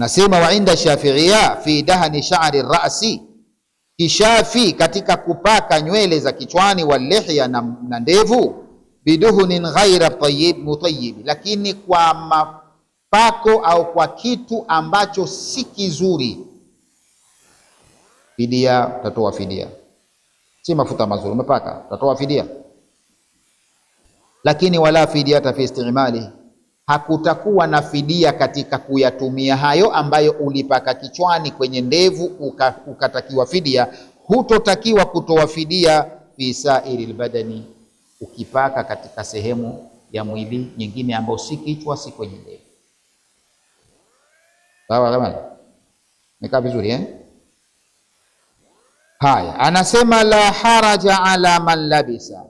Nasema wa inda Shafi'iyya fi dahni sha'ri ra'si, kishafi katika kupaka nywele za kichwani, walihya na ndevu, biduhunin ghaira mutayyib, lakini kwa mapako au kwa kitu ambacho si kizuri. Fidia, utatoa fidia. Si mafuta mazuri umepaka, utatoa fidia. Lakini wala fidia fi istimali, hakutakuwa na fidia katika kuyatumia hayo ambayo ulipaka kichwani, kwenye ndevu ukatakiwa fidia. Hutotakiwa kutoa fidia fi sa'iril badani, ukipaka katika sehemu ya mwili nyingine ambayo si kichwa, si kwenye ndevu. Sawa kama nikaa vizuri Haya, anasema la haraja ala man labisa,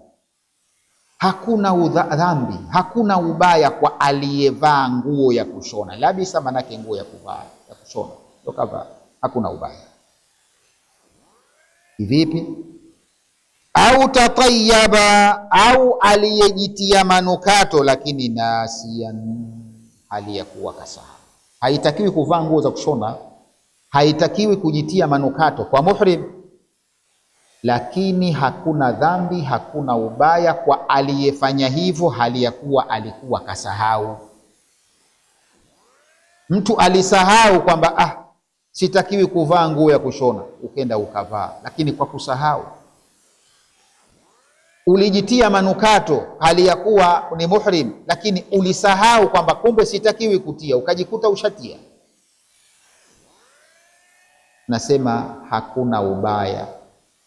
hakuna dhambi, hakuna ubaya kwa aliyevaa nguo ya kushona. Labisa manake nguo ya kuvaa, ya kushona, tokava, hakuna ubaya. Vipi? Au tatayyaba, au aliyejitia manukato, lakini nasiyan, hali ya kuwa kasahau. Haitakiwi kuvaa nguo za kushona, haitakiwi kujitia manukato kwa muhrim, lakini hakuna dhambi, hakuna ubaya kwa aliyefanya hivyo hali ya kuwa alikuwa kasahau. Mtu alisahau kwamba sitakiwi kuvaa nguo ya kushona, ukenda ukavaa, lakini kwa kusahau. Ulijitia manukato hali ya kuwa ni muhrim, lakini ulisahau kwamba kumbe sitakiwi kutia, ukajikuta ushatia. Nasema hakuna ubaya.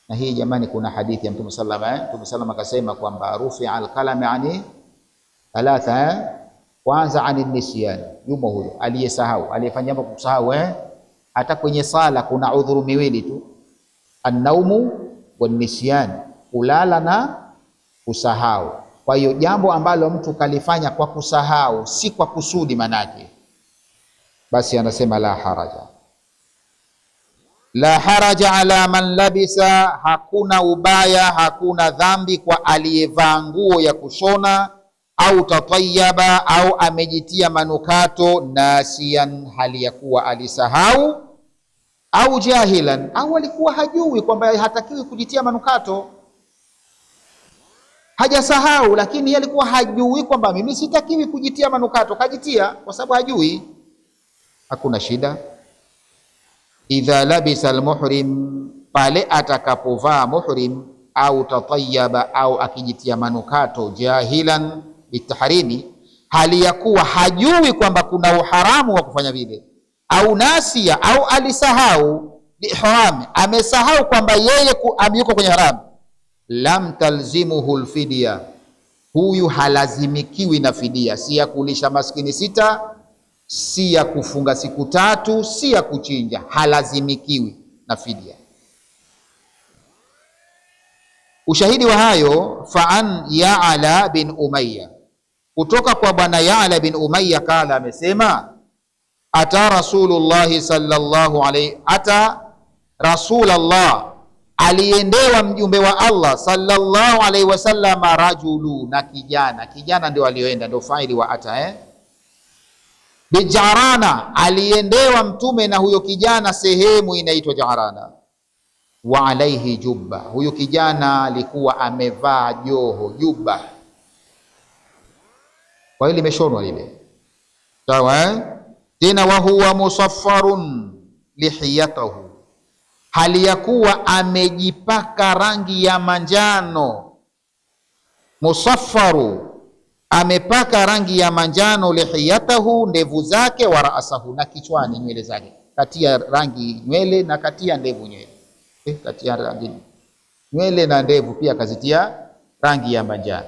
Na hii jamani, kuna hadithi ya Mtume sallallahu alaihi wasallam. Mtume sallallahu akasema kwamba rufi'a al-qalam ani thalatha, kwanza ani nisyan, yumo huyo aliyesahau, aliyefanya jambo kusahau. Hata kwenye sala kuna udhuru miwili tu, an-naumu wan-nisyan, kulala na kusahau. Kwa hiyo jambo ambalo mtu kalifanya kwa kusahau, si kwa kusudi manake, basi anasema la haraja. La haraja ala man labisa, hakuna ubaya, hakuna dhambi kwa aliyevaa nguo ya kushona, au tatayyaba, au amejitia manukato, nasiyan, hali ya kuwa alisahau, au jahilan, au alikuwa hajui kwamba hatakiwi kujitia manukato. Hajasahau, lakini yeye alikuwa hajui kwamba mimi sitakiwi kujitia manukato, kajitia kwa sababu hajui. Hakuna shida. Idha labisa almuhrim, pale atakapovaa muhrim, au tatayyaba, au akijitia manukato, jahilan bitahrimi, hali ya kuwa hajui kwamba kuna uharamu wa kufanya vile, au nasia, au alisahau biihram, amesahau kwamba yeye yuko kwenye haramu, lam talzimuhu alfidya, huyu halazimikiwi na fidia. Si ya kulisha maskini sita, si ya kufunga siku 3, si ya kuchinja, halazimikiwi na fidia. Ushahidi wa hayo, fa'an Ya'la bin Umayya, kutoka kwa bwana Ya'la bin Umayya, kala, amesema ata Rasulullah sallallahu alayhi, ata Rasulullah, aliendewa mjumbe wa Allah sallallahu alayhi wasallam, rajulu, na kijana. Kijana ndio alioenda, ndio faili wa ata Bijarana, aliendewa mtume na huyo kijana sehemu inaitwa Jarana. Wa alaihi jubba, huyo kijana alikuwa amevaa joho, jubba, kwa hiyo limeshonwa lile, sawa. Tena wa huwa musaffarun lihiyatahu, hali ya kuwa amejipaka rangi ya manjano. Musaffaru, amepaka rangi ya manjano, lihiyatahu, ndevu zake, wa raasahu, na kichwani, nywele zake, katia rangi nywele na katia ndevu nywele, katia rangi nywele na ndevu pia kazitia rangi ya manjano.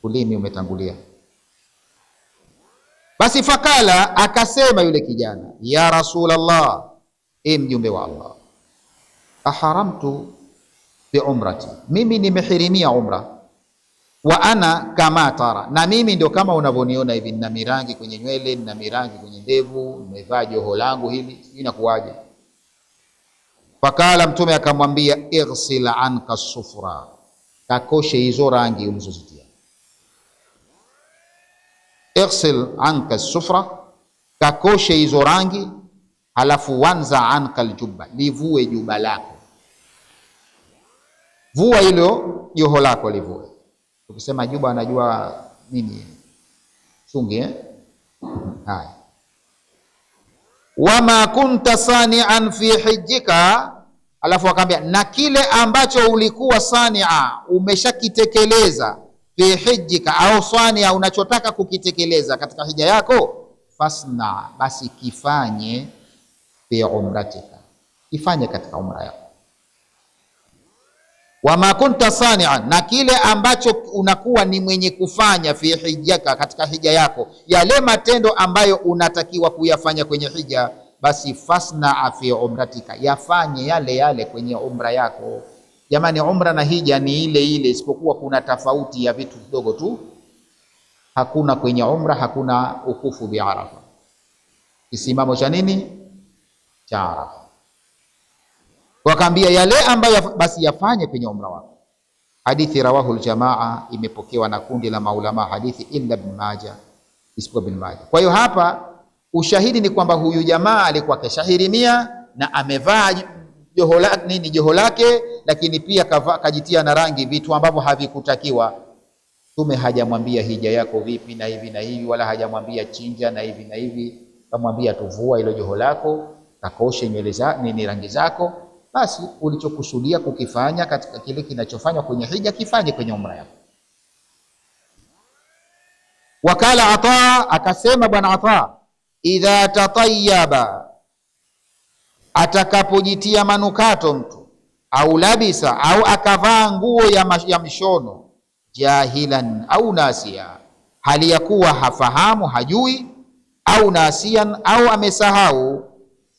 Ulimi umetangulia. Basi fakala, akasema yule kijana, ya Rasulullah, mjumbe wa Allah, aharamtu bi umrati, mimi nimehirimia umra, wa ana kama tara, na mimi ndio kama unavyoniona hivi, nina mirangi kwenye nywele, nina mirangi kwenye ndevu, nimevaa joho langu hili, inakuwaje? Fakala, mtume akamwambia, ighsil anka sufra, kakoshe hizo rangi ulizozitia. Ighsil anka sufra, kakoshe hizo rangi, halafu wanza anka aljubba, livue juba lako. Vua hilo joho lako, livue. Ukisema juba anajua nini? Sungi haya. Wama kunta sani'an fi hijjika, alafu akamwambia na kile ambacho ulikuwa sani'a, umeshakitekeleza, fi hijjika au sani'a, unachotaka kukitekeleza katika hija yako, fasna, basi kifanye, fi umratika, kifanye katika umra yako. Wama kunta sani'an, na kile ambacho unakuwa ni mwenye kufanya, fi hijjaka, katika hija yako, yale matendo ambayo unatakiwa kuyafanya kwenye hija, basi fasna fi umratika, yafanye yale yale kwenye umra yako. Jamani, umra na hija ni ile ile, isipokuwa kuna tofauti ya vitu vidogo tu. Hakuna kwenye umra, hakuna ukufu bi Arafa, kisimamo cha nini? Cha Arafa. Wakaambia yale ambayo basi yafanye kwenye umra wako. Hadithi rawahu aljamaa, imepokewa na kundi la maulama hadithi, illa Ibn Majah, isipokuwa Ibn Majah. Kwa hiyo hapa ushahidi ni kwamba huyu jamaa alikuwa keshahirimia na amevaa joho lake, lakini pia kajitia na rangi, vitu ambavyo havikutakiwa. Tume hajamwambia hija yako vipi na hivi na hivi, wala hajamwambia chinja na hivi na hivi. Kamwambia tuvua hilo joho lako, kakoshe nywele nini rangi zako, basi ulichokusudia kukifanya katika kile kinachofanywa kwenye hija, kifanye kwenye umra yako. Wakala Ata, akasema bwana Ata, idha tatayyaba, atakapojitia manukato mtu, au labisa, au akavaa nguo ya mishono, jahilan au nasia, hali ya kuwa hafahamu, hajui, au nasian, au amesahau,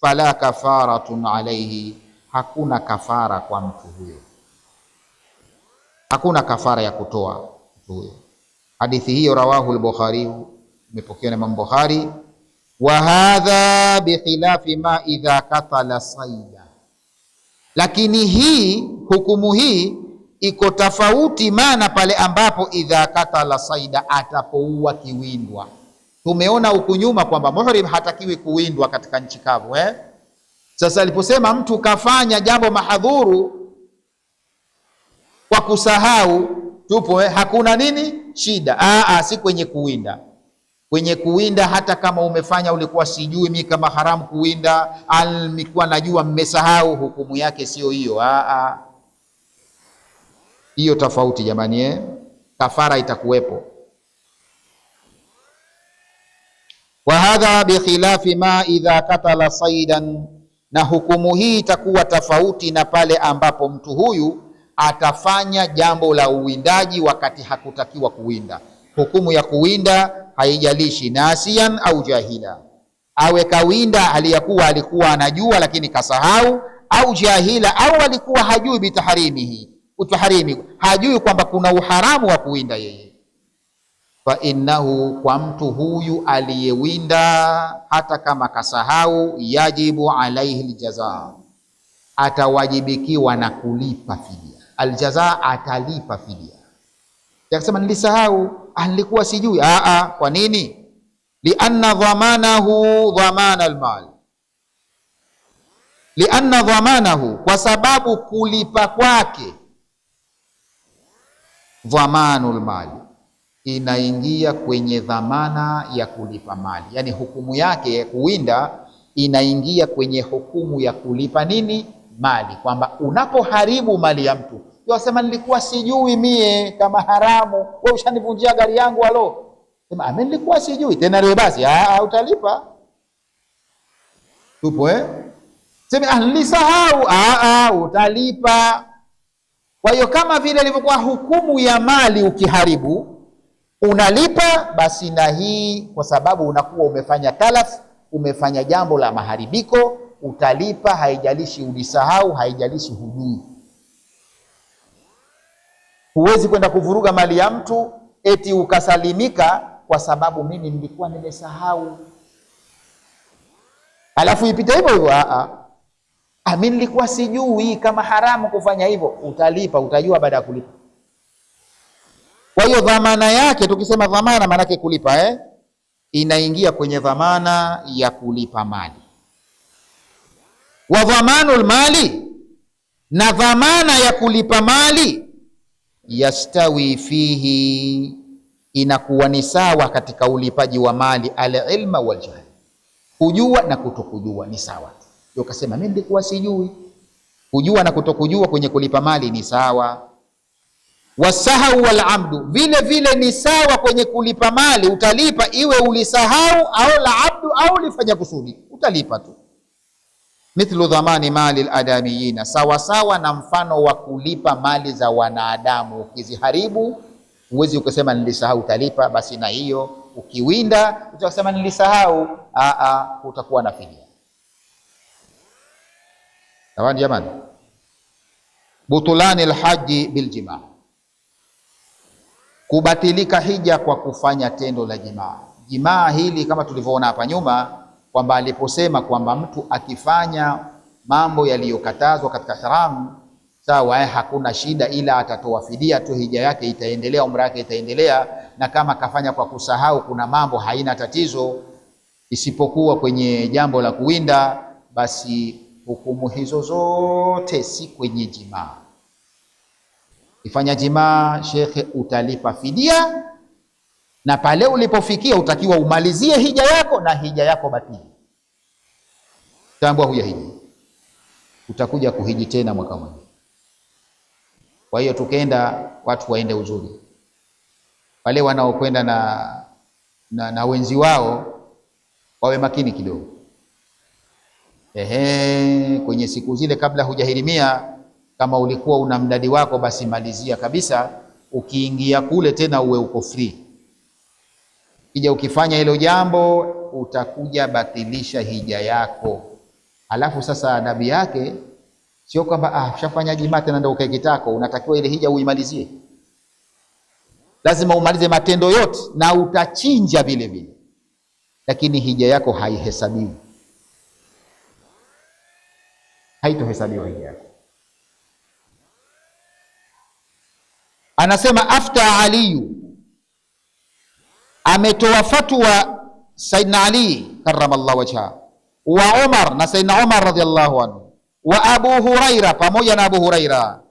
fala kafaratun alayhi, hakuna kafara kwa mtu huyo, hakuna kafara ya kutoa mtu huyo. Hadithi hiyo rawahu al-Bukhari, imepokewa na Imam Bukhari. Wa hadha bi khilafi ma idha qatala saida, lakini hii hukumu hii iko tofauti, maana pale ambapo idha qatala saida, atapoua kiwindwa. Tumeona huku nyuma kwamba muhrim hatakiwi kuwindwa katika nchi kavu, Sasa aliposema mtu kafanya jambo mahadhuru kwa kusahau, tupo hakuna nini shida. Si kwenye kuwinda. Kwenye kuwinda, hata kama umefanya ulikuwa sijui mimi kama haramu kuwinda, alikuwa najua mmesahau, hukumu yake sio hiyo. Hiyo tofauti jamani, kafara itakuwepo. Wa hadha bi khilafi ma idha qatala saidan, na hukumu hii itakuwa tofauti na pale ambapo mtu huyu atafanya jambo la uwindaji wakati hakutakiwa kuwinda. Hukumu ya kuwinda haijalishi nasian au jahila, awe kawinda aliyakuwa alikuwa anajua lakini kasahau, au jahila, au alikuwa hajui bitaharimihi, hajui kwamba kuna uharamu wa kuwinda yeye. Fa innahu, kwa mtu huyu aliyewinda hata kama kasahau, yajibu alaihi aljaza, atawajibikiwa na kulipa fidia. Aljaza, atalipa fidia. Yakisema nilisahau, nilikuwa sijui, kwa nini? Lianna dhamanahu dhamana almal, lianna dhamanahu, kwa sababu kulipa kwake, dhamanul mali, inaingia kwenye dhamana ya kulipa mali. Yani hukumu yake kuwinda inaingia kwenye hukumu ya kulipa nini? Mali. Kwamba unapoharibu mali ya mtu, yosema nilikuwa sijui mie kama haramu, wewe ushanivunjia gari yangu, sema mimi nilikuwa sijui, tena leo basi utalipa. Tupo sema nilisahau, utalipa. Kwa hiyo kama vile ilivyokuwa hukumu ya mali, ukiharibu unalipa, basi na hii, kwa sababu unakuwa umefanya talaf, umefanya jambo la maharibiko, utalipa, haijalishi ulisahau, haijalishi hujui. Huwezi kwenda kuvuruga mali ya mtu eti ukasalimika kwa sababu mimi nilikuwa nimesahau, alafu ipita hivyo hivyo. Mimi nilikuwa sijui kama haramu kufanya hivyo. Utalipa, utajua baada ya kulipa. Kwa hiyo dhamana yake, tukisema dhamana maana yake kulipa, inaingia kwenye dhamana ya kulipa mali. Wa dhamanul mali, na dhamana ya kulipa mali, yastawi fihi, inakuwa ni sawa katika ulipaji wa mali, al-ilma wal jahl, kujua na kutokujua ni sawa. Ndio kasema mimi nilikuwa sijui. Kujua na kutokujua kwenye kulipa mali ni sawa. Wasahau wal amdu, vile vile ni sawa kwenye kulipa mali, utalipa iwe ulisahau au la abdu au ulifanya kusudi, utalipa tu. Mithlu dhamani mali al-adamiyina, sawa sawa na mfano wa kulipa mali za wanadamu. Ukiziharibu uwezi ukasema nilisahau, utalipa basi na hiyo. Ukiwinda utasema nilisahau, utakuwa na fidia. Sawa jamani. Butulani al-haji bil jimaa, kubatilika hija kwa kufanya tendo la jimaa. Jimaa hili kama tulivyoona hapa nyuma kwamba aliposema kwamba mtu akifanya mambo yaliyokatazwa katika haramu, sawa, hakuna shida, ila atatoa fidia tu, hija yake itaendelea, umra yake itaendelea. Na kama kafanya kwa kusahau, kuna mambo haina tatizo, isipokuwa kwenye jambo la kuwinda, basi hukumu hizo zote si kwenye jimaa. Ifanya jimaa, shekhe, utalipa fidia, na pale ulipofikia utakiwa umalizie hija yako, na hija yako batili. Tambua huja hiji, utakuja kuhiji tena mwaka mmoja. Kwa hiyo tukenda, watu waende uzuri. Wale wanaokwenda na wenzi wao wawe makini kidogo. Kwenye siku zile kabla hujahirimia, kama ulikuwa una mdadi wako, basi malizia kabisa. Ukiingia kule tena uwe uko free. Kija ukifanya hilo jambo, utakuja batilisha hija yako. Alafu sasa adabu yake sio kwamba ushafanya jimaa tena ndio ukae kitako. Unatakiwa ile hija uimalizie. Lazima umalize matendo yote, na utachinja vile vile, lakini hija yako haihesabiwi. Haitohesabiwa hija yako. Anasema afta Aliyu, ametoa fatwa Saidna Ali karramallahu wajha, wa Umar, na Saidna Umar radhiyallahu anhu, wa Abu Huraira, pamoja na Abu Huraira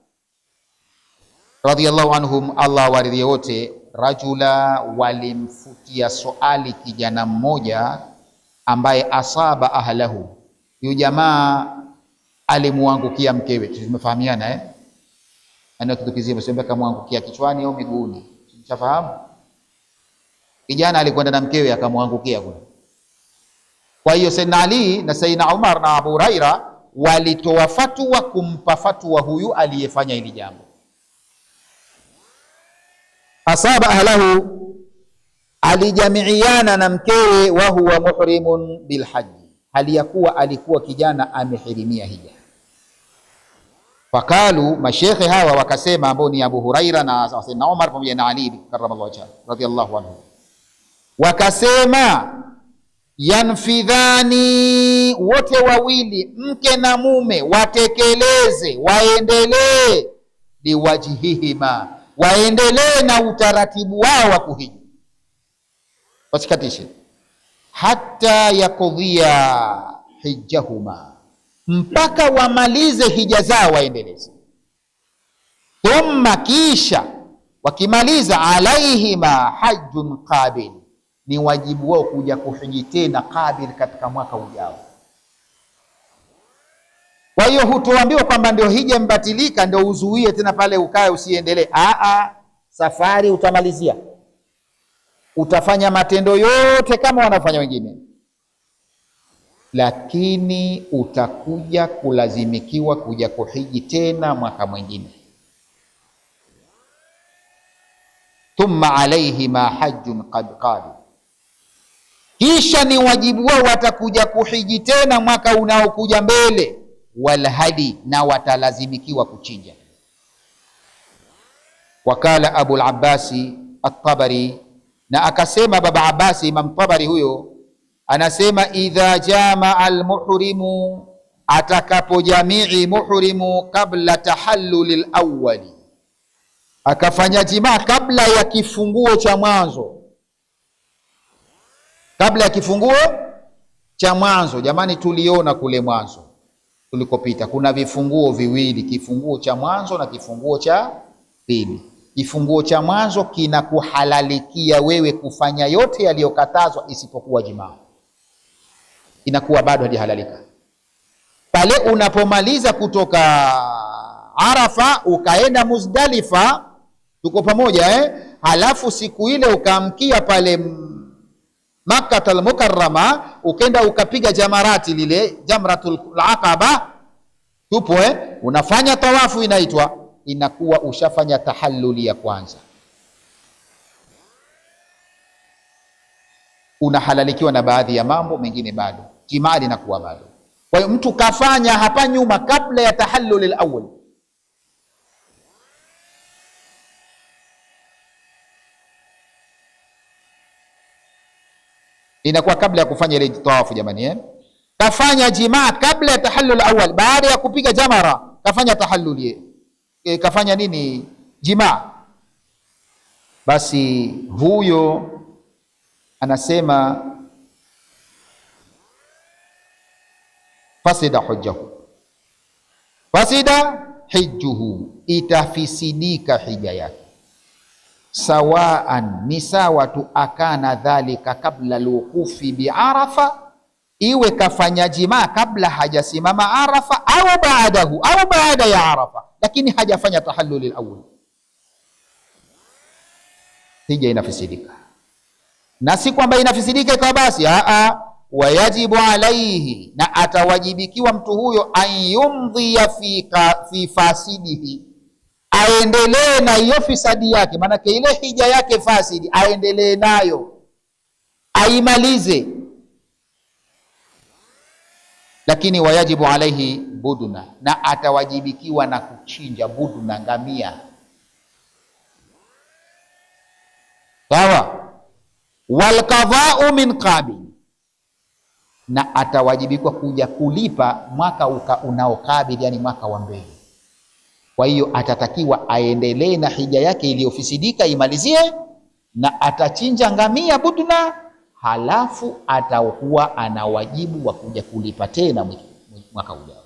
radhiyallahu anhum, Allah waridhie wote. Rajula, walimfutia swali kijana mmoja ambaye asaba ahlahu, huyo jamaa alimuangukia mkewe. Tumefahamiana ana kitukizia msembe kamwangukia kichwani au miguuni, mtafahamu. Kijana alikwenda na mkewe akamwangukia kule. Kwa hiyo Sayyidina Ali na Sayyidina Umar na Abu Huraira walitoa fatwa kumpa fatwa huyu aliyefanya hili jambo. Asaba ahlahu, alijamiiana na mkewe, wa huwa muhrimun bil haji, hali ya kuwa alikuwa kijana amehirimia hija. Fakalu, mashekhe hawa wakasema, ambao ni Abu Huraira na Sayyidina Umar pamoja na Ali karramallahu wajhahu radhiyallahu anhu, wakasema yanfidhani, wote wawili mke na mume watekeleze, waendelee liwajihihima, waendelee na utaratibu wao wa kuhiji, wasikatishe, hata yakudhia hijjahuma, mpaka wamalize hija zao, waendeleze. Thumma, kisha wakimaliza, alaihima hajjun qabil, ni wajibu wao kuja kuhiji tena qabil, katika mwaka ujao. Kwa hiyo hutoambiwa kwamba ndio hija mbatilika ndio uzuie tena pale ukae usiendelee. Safari utamalizia, utafanya matendo yote kama wanafanya wengine, lakini utakuja kulazimikiwa kuja kuhiji tena mwaka mwingine. Thumma alaihima hajjun qad qabil, kisha ni wajibu wao watakuja kuhiji tena mwaka unaokuja mbele. Walhadi, na watalazimikiwa kuchinja. Wakala Abu al-Abbasi at-Tabari, na akasema Baba Abbasi Imam Tabari huyo anasema, idha jamaa al-muhrimu, atakapo jamii muhrimu, kabla tahallul al-awwali, akafanya jimaa kabla ya kifunguo cha mwanzo, kabla ya kifunguo cha mwanzo. Jamani, tuliona kule mwanzo tulikopita kuna vifunguo viwili, kifunguo cha mwanzo na kifunguo cha pili. Kifunguo cha mwanzo kinakuhalalikia wewe kufanya yote yaliyokatazwa isipokuwa jimaa, inakuwa bado hajahalalika. Pale unapomaliza kutoka Arafa ukaenda Muzdalifa, tuko pamoja halafu siku ile ukaamkia pale Makkah al-Mukarrama, ukenda ukapiga jamarati lile jamratul aqaba, tupo unafanya tawafu, inakuwa ushafanya tahalluli ya kwanza, unahalalikiwa na baadhi ya mambo mengine bado, jimaa linakuwa bado. Kwa hiyo mtu kafanya hapa nyuma kabla ya tahallul al-awwal, inakuwa kabla ya kufanya ile tawafu jamani, kafanya jimaa kabla ya tahallul awwal, baada ya kupiga jamara kafanya tahalluli, kafanya nini? Jimaa. Basi huyo anasema fasida hujjahu, fasida hijjuhu, itafisidika hija yake. Sawaan, ni sawa tu, akana dhalika kabla lukufi bi Arafa, iwe kafanya jimaa kabla hajasimama Arafa, au baadahu, au baada ya Arafa, lakini hajafanya tahallul al-awwal, hija inafisidika. Na si kwamba inafisidika kwa basi, wayajibu alaihi, na atawajibikiwa mtu huyo, an yumdhiya fi fasidihi, aendelee na hiyo fisadi yake, maanake ile hija yake fasidi aendelee nayo, aimalize. Lakini wayajibu alaihi buduna, na atawajibikiwa na kuchinja buduna, ngamia. Sawa. Walqadha'u min qabil, na atawajibikiwa kuja kulipa mwaka unaokabili, yani mwaka wa mbele. Kwa hiyo atatakiwa aendelee na hija yake iliyofisidika, imalizie, na atachinja ngamia budna, halafu atakuwa ana wajibu wa kuja kulipa tena mwaka ujao.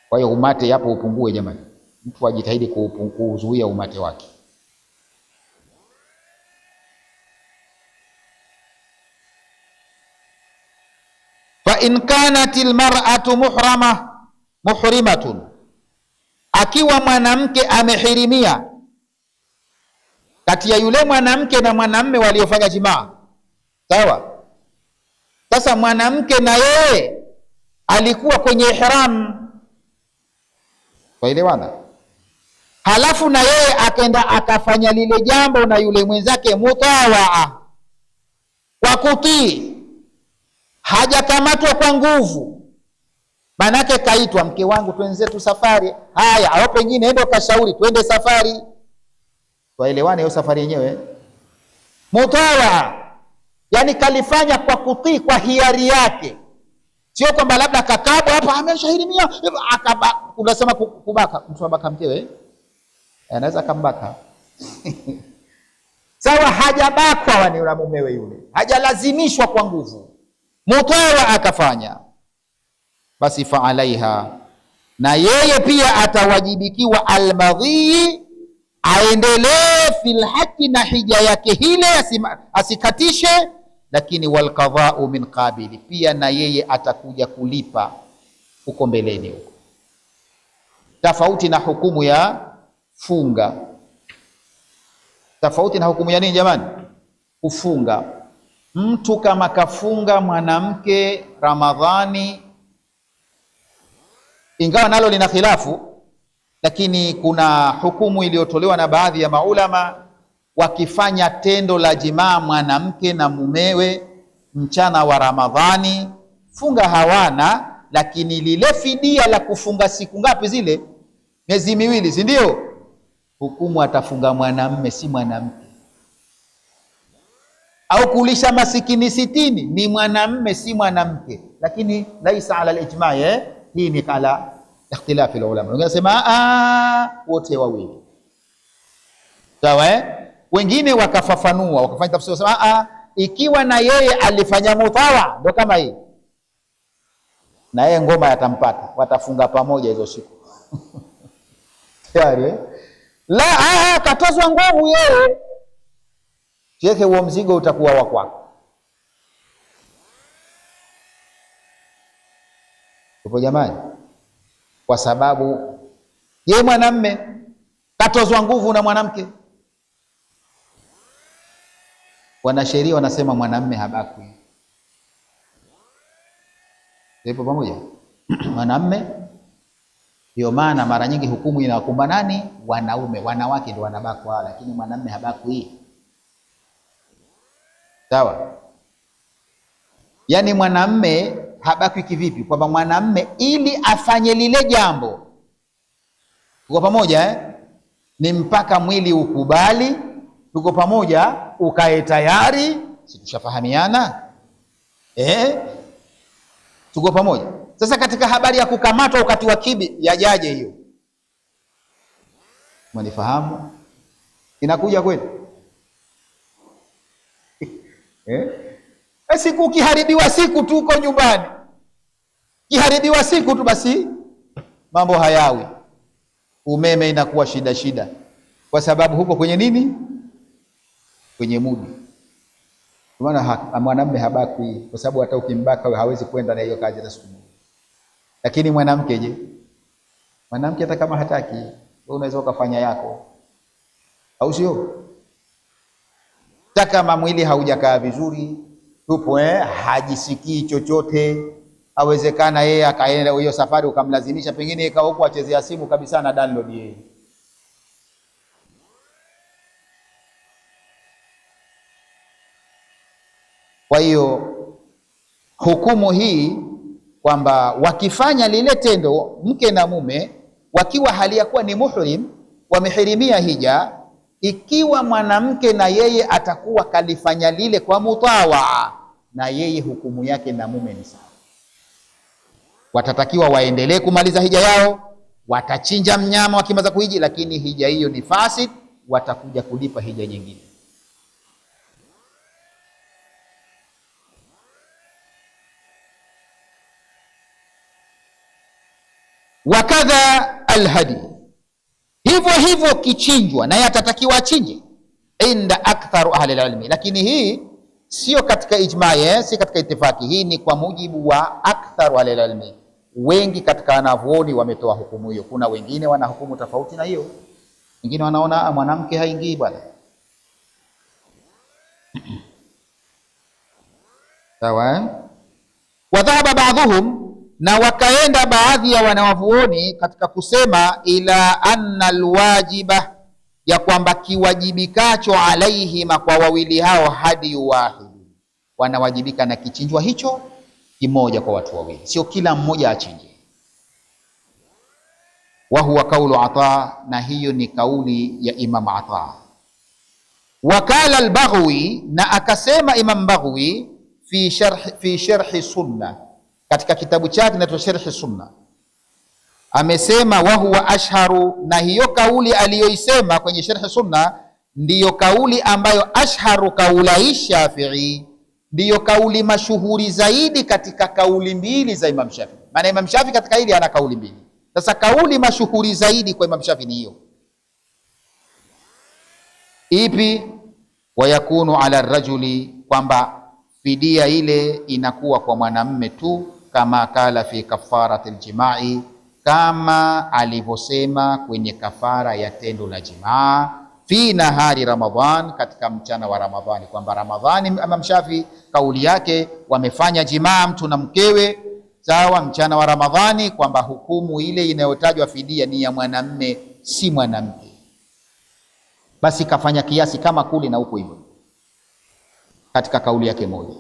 Kwa hiyo umate yapo upungue jamani, mtu ajitahidi kuzuia umate wake. Fa in kanatil mar'atu muhrimatun, akiwa mwanamke amehirimia, kati ya yule mwanamke na mwanamme waliofanya jimaa, sawa. Sasa mwanamke na yeye alikuwa kwenye ihram, waelewana, halafu na yeye akaenda akafanya lile jambo na yule mwenzake mutawaa, kwa kutii, hajakamatwa kwa nguvu. Manake kaitwa, mke wangu twenzetu safari, haya, au pengine endo kashauri twende safari, waelewane hiyo safari yenyewe. Mutawa, yani kalifanya kwa kutii, kwa hiari yake, sio kwamba labda kakabwa hapa ameshahirimia unasema kubaka. Mtu abaka mkewe anaweza kambaka sawa, hajabakwa wani na mumewe yule, hajalazimishwa kwa nguvu, mutawa akafanya, basi fa alaiha, na yeye pia atawajibikiwa almadhi, aendelee fil haki na hija yake hile, asikatishe. Lakini walqadha'u min qabili, pia na yeye atakuja kulipa huko mbeleni huko, tofauti na hukumu ya funga. Tofauti na hukumu ya nini jamani? Kufunga. Mtu kama kafunga mwanamke Ramadhani, ingawa nalo lina khilafu, lakini kuna hukumu iliyotolewa na baadhi ya maulama, wakifanya tendo la jimaa mwanamke na mumewe mchana wa Ramadhani, funga hawana, lakini lile fidia la kufunga siku ngapi zile? Miezi miwili, si ndio? Hukumu atafunga mwanamme, si mwanamke. Au kulisha masikini 60 ni mwanamme, si mwanamke. Lakini laisa ala al-ijma', hii ni kala ikhtilafi ulama. Ungesema wote wawili. Sawa Wengine wakafafanua wakafanya tafsiri wasema ikiwa na yeye alifanya mutawa ndo kama hii, na yeye ngoma yatampata, watafunga pamoja hizo siku. Tayari la katozwa nguvu yeye, cheke huo mzigo utakuwa wa kwako. Upo jamani? Kwa sababu yeye mwanamme katozwa nguvu na mwanamke. Wanasheria wanasema mwanamme habakwi. Ipo pamoja? Mwanamme, ndio maana mara nyingi hukumu inawakumba nani? Wanaume. Wanawake ndio wanabakwa, lakini mwanamme habakwi. Sawa? Yaani mwanamme habakwi kivipi? Kwamba mwanamme ili afanye lile jambo, tuko pamoja ni mpaka mwili ukubali, tuko pamoja, ukae tayari, si tushafahamiana? Tuko pamoja. Sasa katika habari ya kukamatwa wakati wa kibi yajaje hiyo? Mwanifahamu? Inakuja kweli? Siku kiharibiwa siku tu uko nyumbani, kiharibiwa siku tu basi mambo hayawi, umeme inakuwa shida, kwa sababu huko kwenye nini? Kwenye mudi. Kwa maana mwanamume habakwi, kwa sababu hata ukimbaka hawezi kwenda na hiyo kazi na siku. Lakini mwanamke je? Mwanamke hata kama hataki, wewe unaweza ukafanya yako, au sio? Hata kama mwili haujakaa vizuri, tupo hajisikii chochote, awezekana yeye akaenda hiyo safari ukamlazimisha, pengine ikawa huko achezea simu kabisa na download yeye. Kwa hiyo hukumu hii kwamba wakifanya lile tendo mke na mume wakiwa hali ya kuwa ni muhrim, wamehirimia hija, ikiwa mwanamke na yeye atakuwa kalifanya lile kwa mutawa, na yeye hukumu yake na mume ni sawa. Watatakiwa waendelee kumaliza hija yao, watachinja mnyama wakimaliza kuhiji, lakini hija hiyo ni fasid, watakuja kulipa hija nyingine. Wakadha alhadi, hivyo hivyo kichinjwa naye atatakiwa achinje inda aktharu ahli alilmi, lakini hii sio katika ijma, si katika itifaki. Hii ni kwa mujibu wa aktharu ahli alilmi. Wengi katika wanavyuoni wametoa hukumu hiyo. Kuna wengine wana hukumu tofauti na hiyo, wengine wanaona mwanamke haingii bwana. Sawa? Wadhaba baadhuhum, na wakaenda baadhi ya wanawavuoni katika kusema ila anna alwajiba, ya kwamba kiwajibikacho alaihima, kwa wawili hao, hadi wahidi, wanawajibika na kichinjwa hicho kimoja kwa watu wawili, sio kila mmoja achinje. Wa huwa kaulu Ata, na hiyo ni kauli ya Imam Ata. Wakala al-Baghawi, na akasema Imam Baghawi fi sharhi sunna, katika kitabu chake kinaitwa Sharh Sunna, amesema wa huwa ashharu, na hiyo kauli aliyoisema kwenye Sharh Sunna ndiyo kauli ambayo ashharu kaulai Shafi'i, ndiyo kauli mashuhuri zaidi katika kauli mbili za Imam Shafi'i. Maana Imam Shafi'i katika hili ana kauli mbili. Sasa kauli mashuhuri zaidi kwa Imam Shafi'i ni hiyo. Ipi? Wayakunu ala rajuli, kwamba fidia ile inakuwa kwa mwanamme tu, kama kala fi kafarati aljimai, kama alivyosema kwenye kafara ya tendo la jimaa, fi nahari Ramadhan, katika mchana wa Ramadhani. Kwamba Ramadhani Imam Shafi kauli yake wamefanya jimaa mtu na mkewe, sawa, mchana wa Ramadhani, kwamba hukumu ile inayotajwa fidia ni ya mwanamme, si mwanamke. Basi kafanya kiasi kama kule na huko hivyo katika kauli yake moja.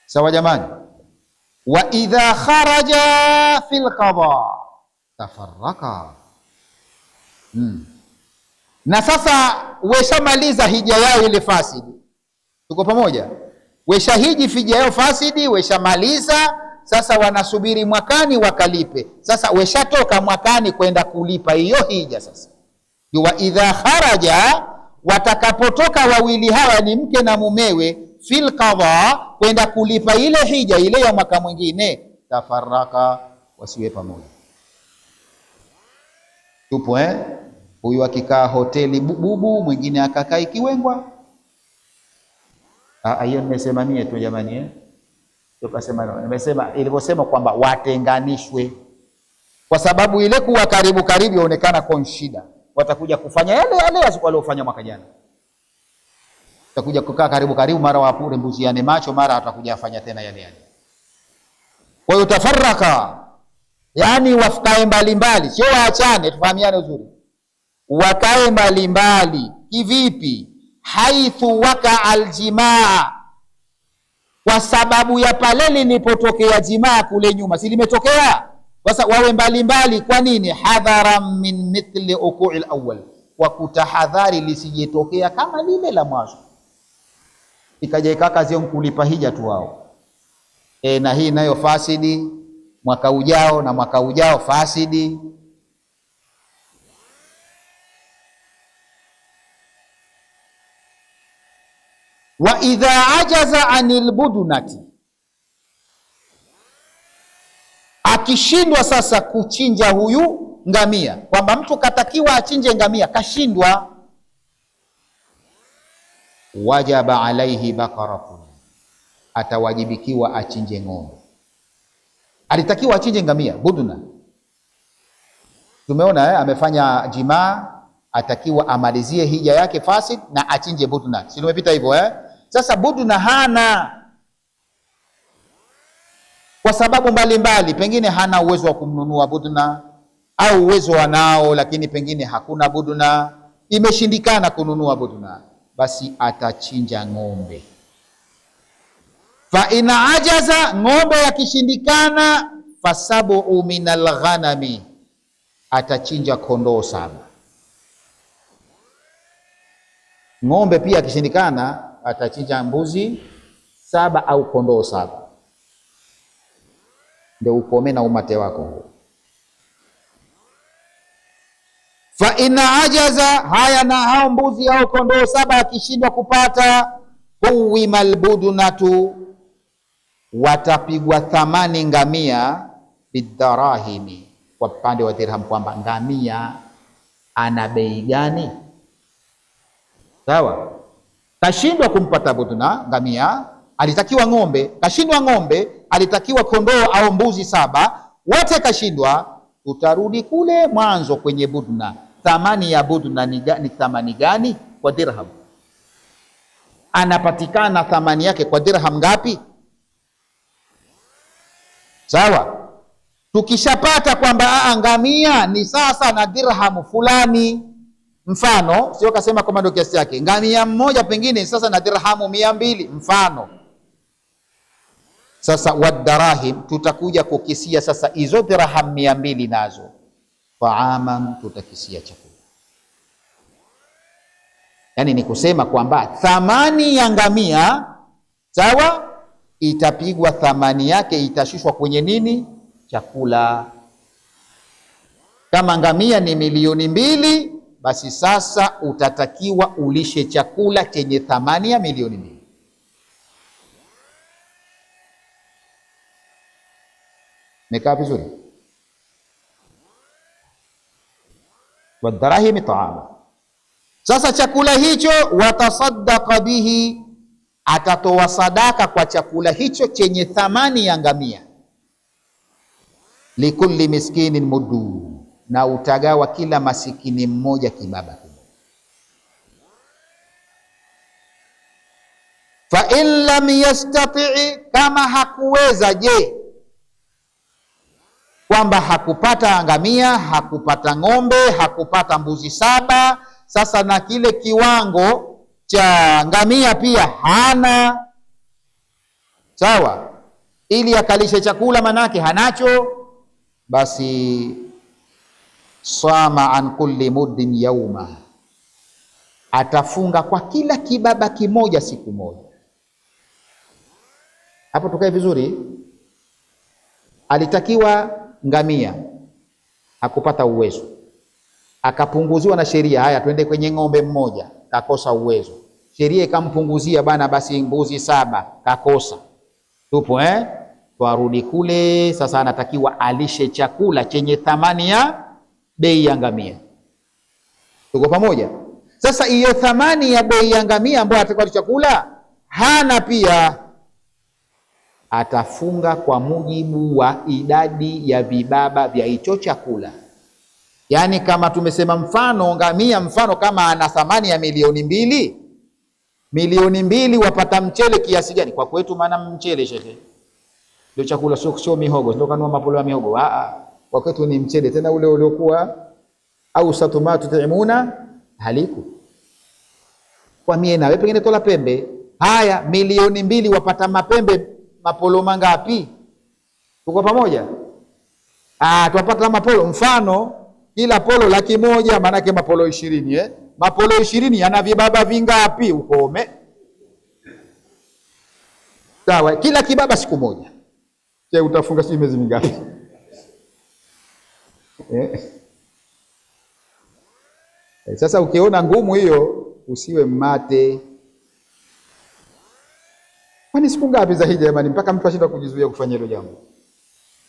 Sawa jamani? Wa idha kharaja fil qada tafarraka. Na sasa weshamaliza hija yao ile fasidi, tuko pamoja? Weshahiji hija yao fasidi, weshamaliza, sasa wanasubiri mwakani wakalipe. Sasa weshatoka mwakani kwenda kulipa hiyo hija. Sasa Wa idha kharaja, watakapotoka wawili hawa, ni mke na mumewe, fil qadha, kwenda kulipa ile hija ile ya mwaka mwingine, tafaraka, wasiwe pamoja. Tupo huyu akikaa hoteli bubu, mwingine akakaa Ikiwengwa. Hiyo nimesema mie tu jamani, nimesema ilivyosema kwamba watenganishwe, kwa sababu ile kuwa karibu karibu yaonekana kwa shida. Watakuja kufanya yale yale waliofanya mwaka jana. Watakuja kukaa karibu karibu, mara wapure mbuziane macho, mara atakuja afanya tena yale yale. Kwa hiyo tafaraka, yani wafikae mbalimbali, sio waachane, tufahamiane uzuri. Wakae mbalimbali kivipi? Haithu waka aljimaa, kwa sababu ya pale lilipotokea jimaa kule nyuma, si limetokea? Sasa wawe mbalimbali. Kwa nini? Hadharan min mithli uqu'il awwal, kwa kutahadhari lisijetokea kama lile la mwanzo, ikaja ikakazi kulipa hija tu wao. Na hii nayo fasidi mwaka ujao na mwaka ujao fasidi. Wa idha ajaza anil budunati, akishindwa sasa kuchinja huyu ngamia, kwamba mtu katakiwa achinje ngamia kashindwa, wajaba alaihi baqaratun, atawajibikiwa achinje ng'ombe. Alitakiwa achinje ngamia buduna, tumeona amefanya jimaa, atakiwa amalizie hija yake fasid na achinje buduna, si tumepita hivyo Sasa buduna hana, kwa sababu mbalimbali, pengine hana uwezo wa kumnunua buduna, au uwezo wanao lakini pengine hakuna buduna, imeshindikana kununua buduna, basi atachinja ng'ombe. Fa ina ajaza, ng'ombe yakishindikana, fasabu minal ghanami, atachinja kondoo 7. Ng'ombe pia akishindikana, atachinja mbuzi 7 au kondoo 7. Ndio ukome na umate wako huo. Fa ina ajaza, haya na hao mbuzi au kondoo 7 akishindwa kupata, huwimal budunatu, watapigwa thamani ngamia bidarahimi, kwa pande wa dirham, kwamba ngamia ana bei gani. Sawa? Kashindwa kumpata buduna ngamia, alitakiwa ng'ombe, kashindwa ng'ombe, alitakiwa kondoo au mbuzi 7, wote kashindwa. Utarudi kule mwanzo kwenye buduna. Thamani ya buduna ni thamani gani kwa dirham? Anapatikana thamani yake kwa dirham ngapi? Sawa? Tukishapata kwamba ngamia ni sasa na dirhamu fulani, mfano sio kasema kama ndio kiasi yake, ngamia mmoja pengine sasa na dirhamu 200, mfano. Sasa wadarahim, tutakuja kukisia sasa hizo dirham 200 nazo taaman, tutakisia chakula. Yani ni kusema kwamba thamani ya ngamia, sawa, itapigwa thamani yake, itashushwa kwenye nini? Chakula. Kama ngamia ni 2,000,000, basi sasa utatakiwa ulishe chakula chenye thamani ya 2,000,000. Mekaa vizuri? Wadarahimi taama. Sasa chakula hicho, watasaddaqa bihi, atatoa sadaka kwa chakula hicho chenye thamani ya ngamia. Likulli miskinin muddu, na utagawa kila masikini mmoja kibaba kimoja. Fa in lam yastati, kama hakuweza, je, kwamba hakupata ngamia, hakupata ng'ombe, hakupata mbuzi 7, sasa na kile kiwango cha ngamia pia hana, sawa, ili akalishe chakula manake hanacho, basi sama an kulli muddin yauma, atafunga kwa kila kibaba kimoja siku moja. Hapo tukae vizuri. Alitakiwa ngamia, hakupata uwezo, akapunguziwa na sheria, haya twende kwenye ng'ombe mmoja, kakosa uwezo, sheria ikampunguzia bana, basi mbuzi 7, kakosa, tupo twarudi kule. Sasa anatakiwa alishe chakula chenye thamani ya bei ya ngamia. Tuko pamoja? Sasa hiyo thamani ya bei ya ngamia ambayo atakuwa chakula hana, pia atafunga kwa mujibu wa idadi ya vibaba vya hicho chakula. Yani kama tumesema mfano ngamia, mfano kama ana thamani ya milioni mbili, wapata mchele kiasi gani? Kwa kwetu maana mchele shekhe ndio chakula, sio mihogo, ndio kanua mapolo ya mihogo. Kwa kwetu ni mchele, tena ule uliokuwa au satumatu taimuna haliku kwa mie na wewe pengine tola pembe. Haya, milioni mbili wapata mapembe mapolo mangapi? Tuko pamoja? Tupata mapolo, mfano kila polo 100,000, maana yake mapolo 20 mapolo 20 yana vibaba vingapi? Ukome. Sawa, kila kibaba siku moja. Je, utafunga si miezi mingapi? Sasa ukiona ngumu hiyo usiwe mmate. Kwani siku ngapi za hija jamani, mpaka mtu ashinda kujizuia kufanya hilo jambo?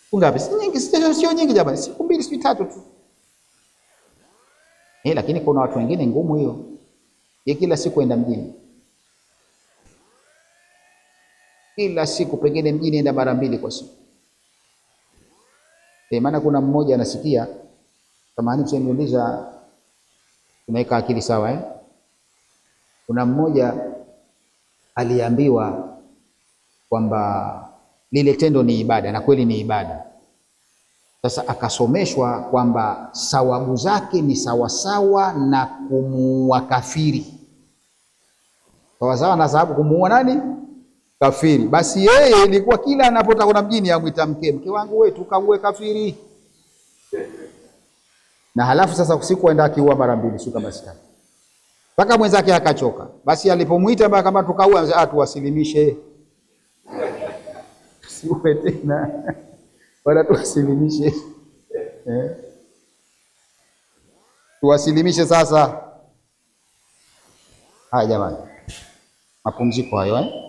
Siku ngapi? Si nyingi, sio nyingi jamani, siku 2 siku 3 tu. Lakini kuna watu wengine ngumu hiyo. Kila siku enda mjini. Kila siku pengine mjini enda mara 2 kwa siku. Maana kuna mmoja anasikia tamani kuseniuliza, tunaweka akili sawa Kuna mmoja aliambiwa kwamba lile tendo ni ibada, na kweli ni ibada. Sasa akasomeshwa kwamba sawabu zake ni sawasawa na kumuua kafiri. Sawasawa na sababu kumuua nani? Kafiri. Basi yeye ilikuwa kila anapotaka kuna mjini amwita mke wangu wewe tukaue kafiri. Na halafu sasa usiku aenda akiua mara 2 sio kama sita. Paka mwenzake akachoka. Basi alipomuita mpaka kama tukaua, tuwasilimishe. Siwe tena. Wala tuwasilimishe. Tuwasilimishe sasa. Haya jamani. Mapumziko hayo